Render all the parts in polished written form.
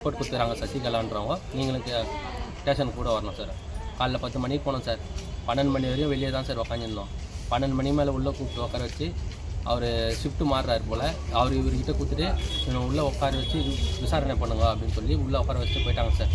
Report கொடுத்துறாங்க சசிகலான்றவங்க, நீங்களுக்கு ஸ்டேஷனுக்கு கூட வரணும் சார். காலைல 10 மணிக்கு போனோம் சார். 12 மணி வரையும் வெளியே தான் சார் உக்காந்துருந்தோம். 12 மணி மேலே உள்ளே கூப்பிட்டு உட்கார வச்சு அவர் ஷிஃப்ட்டு மாறுறாரு போல். அவர் இவர்கிட்ட கொடுத்துட்டு உள்ளே உட்கார வச்சு விசாரணை பண்ணுங்க அப்படின்னு சொல்லி உள்ளே உட்கார வச்சுட்டு போயிட்டாங்க சார்.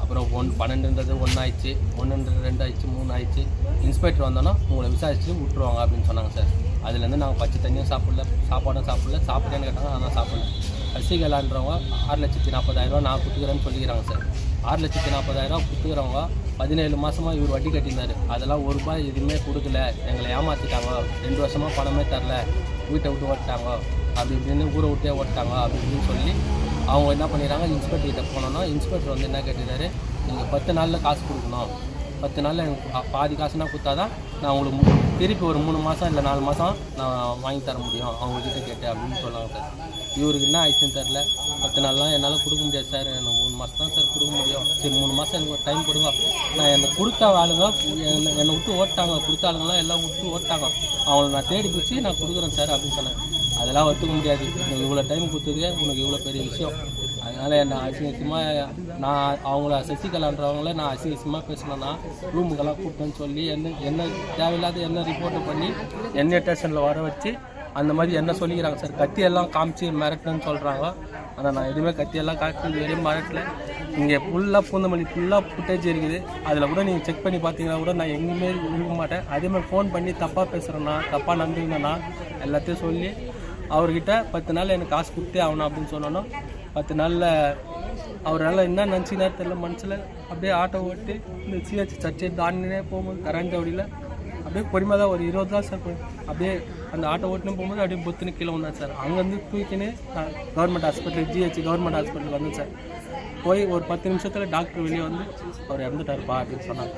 அப்புறம் 12ன்றது 1 ஆயிடுச்சு, 1ன்றது 2 ஆயிடுச்சு, 3 ஆயிடுச்சு. இன்ஸ்பெக்டர் வந்தோன்னா உங்களை விசாரிச்சு விட்டுருவாங்க அப்படின்னு சொன்னாங்க சார். அதுலேருந்து நாங்கள் பச்சை தண்ணியும் சாப்பிடல, சாப்பாடும் சாப்பிடல. சாப்பிட்றேன்னு கேட்டாங்க, ஆனால் சாப்பிடல. சசிகலான்றவங்க 6,40,000 நான் கொடுத்துக்கிறேன்னு சொல்லிக்கிறாங்க சார். 6,40,000 கொடுத்துக்கிறவங்க 17 மாதமாக இவர் வட்டி கட்டியிருந்தார். அதெல்லாம் ₹1 எதுவுமே கொடுக்கல, எங்களை ஏமாற்றிட்டாங்க, 2 வருஷமாக பணமே தரல, வீட்டை விட்டு ஓட்டாங்க, அப்படி இப்படின்னு ஊரை விட்டே ஓட்டாங்க அப்படின்னு சொல்லி அவங்க என்ன பண்ணிடுறாங்க. இன்ஸ்பெக்டர்கிட்ட போனோன்னா இன்ஸ்பெக்டர் வந்து என்ன கேட்டுட்டாரு, நீங்கள் 10 நாளில் காசு கொடுக்கணும், 10 நாளில் எனக்கு பாதி காசுனா கொடுத்தா தான் நான் உங்களுக்கு திருப்பி ஒரு 3 மாதம் இல்லை 4 மாதம் நான் வாங்கி தர முடியும் அவங்கக்கிட்ட கேட்டு அப்படின்னு சொன்னாங்க சார். இவருக்கு என்ன ஆயிடுச்சுன்னு தெரில. 10 நாள்லாம் என்னால் கொடுக்க முடியாது சார், எனக்கு 3 மாதம் தான் சார் கொடுக்க முடியும். சரி 3 மாதம் எனக்கு ஒரு டைம் கொடுங்க. நான் என்னை கொடுத்த ஆளுங்க என்னை விட்டு ஓட்டாங்க, கொடுத்த ஆளுங்களாம் எல்லாம் விட்டு ஓட்டாங்க, அவங்கள நான் தேடி பிடிச்சி நான் கொடுக்குறேன் சார் அப்படின்னு சொன்னேன். அதெல்லாம் ஒத்துக்க முடியாது, எனக்கு இவ்வளோ டைம் கொடுத்ததுக்கே உனக்கு இவ்வளோ பெரிய விஷயம். அதனால் என்னை அசிங்கமாக நான் அவங்கள சசிகலான்றவங்கள நான் அசிங்கமாக பேசினேன்னா ரூமுக்கெல்லாம் கூப்பிட்டேன்னு சொல்லி என்ன தேவையில்லாத என்ன ரிப்போர்ட்டை பண்ணி என்ன ஸ்டேஷனில் வர வச்சு அந்த மாதிரி என்ன சொல்லிக்கிறாங்க சார். கத்தியெல்லாம் காமிச்சு மிரட்டுன்னு சொல்கிறாங்க. ஆனால் நான் எதுவுமே கத்தியெல்லாம் காமிச்சு வெறும் மிரட்டல. இங்கே ஃபுல்லாக பூந்தமல்லி ஃபுல்லாக ஃபுட்டேஜ் இருக்குது. அதில் கூட நீங்கள் செக் பண்ணி பார்த்தீங்கன்னா கூட நான் எங்கேயுமே இருக்க மாட்டேன். அதேமாதிரி ஃபோன் பண்ணி தப்பாக பேசுகிறேன்னா, தப்பாக நடந்துருந்தேன்னா எல்லாத்தையும் சொல்லி அவர்கிட்ட 10 நாள் எனக்கு காசு கொடுத்தே ஆகணும் அப்படின்னு சொன்னோன்னா 10 நாளில் அவரால் என்ன நினச்சினா தெரியல, மனசில் அப்படியே ஆட்டோ ஓட்டு இந்த சிஹெச் சர்ச்சை தாண்டினே போகும்போது கரஞ்சவடியில் அப்படியே பொறுமையாக தான் ஒரு 20 தான் சார் அப்படியே அந்த ஆட்டோ ஓட்டுன்னு போகும்போது அப்படியே பொத்துன்னு கீழே வந்தேன் சார். அங்கேருந்து தூக்கின்னு நான் கவர்மெண்ட் ஹாஸ்பிட்டல் ஜிஹெச் கவர்மெண்ட் ஹாஸ்பிட்டலுக்கு வந்தேன் சார். போய் ஒரு 10 நிமிஷத்தில் டாக்டர் வெளியே வந்து அவர் இறந்துட்டாருப்பா அப்படின்னு சொன்னாங்க.